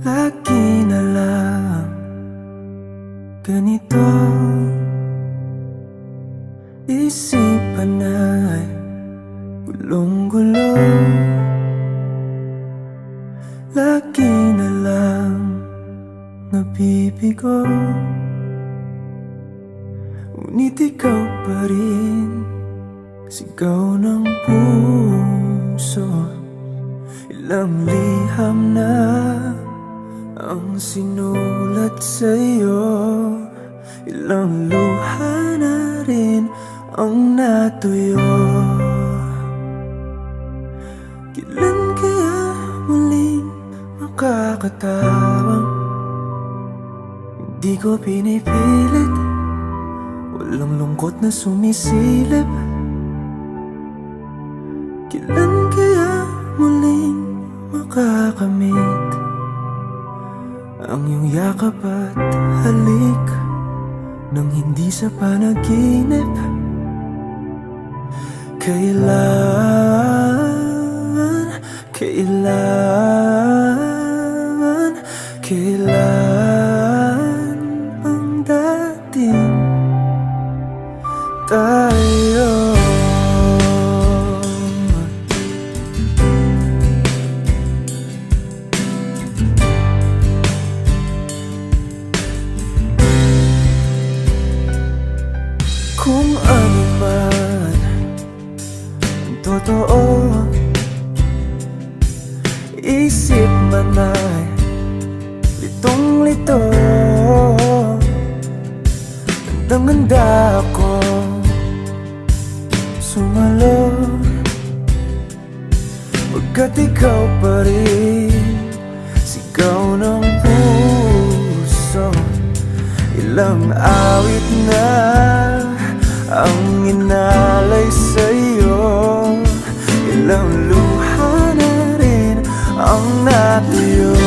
Lagi na lang ganito, isipan ay gulong-gulo. Lagi na lang nabibigo, ngunit ikaw pa rin sigaw ng puso. Ilang liham na ang sinulat sa'yo, ilang luha na rin ang natuyo. Kailan kaya muling makakatawang hindi ko pinipilit, walang lungkot na sumisilip? Kailan kaya muling makakamit ang iyong yakap at halik nang hindi sa panaginip? Kailan ang dating tayo? Kung ano man ang totoo, isip man ay litong-lito. Handang-handa ako sumalo, pagkat ikaw pa rin sigaw ng puso. Ilang awit na ang inalay sa'yo, ilang luha na rin ang natuyo.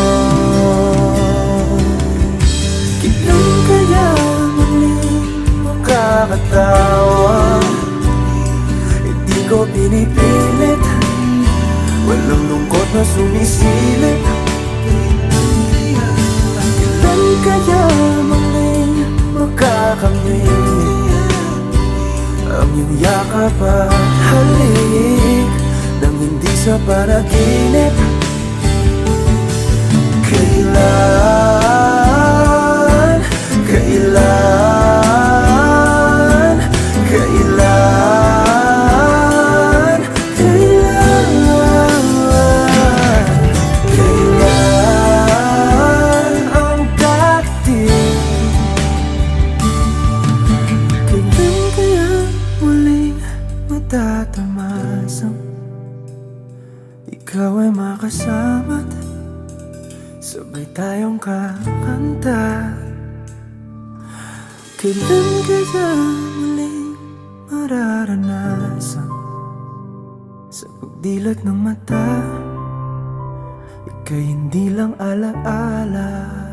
Kailan kaya muling makakatawa? Hindi ko pinipilit, walang lungkot na sumisilip. Kailan kaya muling makakamit ang iyong yakap at halik nang hindi sa panaginip? Kailan, kailan, kailan, kailan, kailan ang dating? Kailan kaya muling matatamasang ikaw ay makasama't sabay tayong kakanta? Kailan kaya muling mararanasan sa pagdilat ng mata ika'y hindi lang alaala?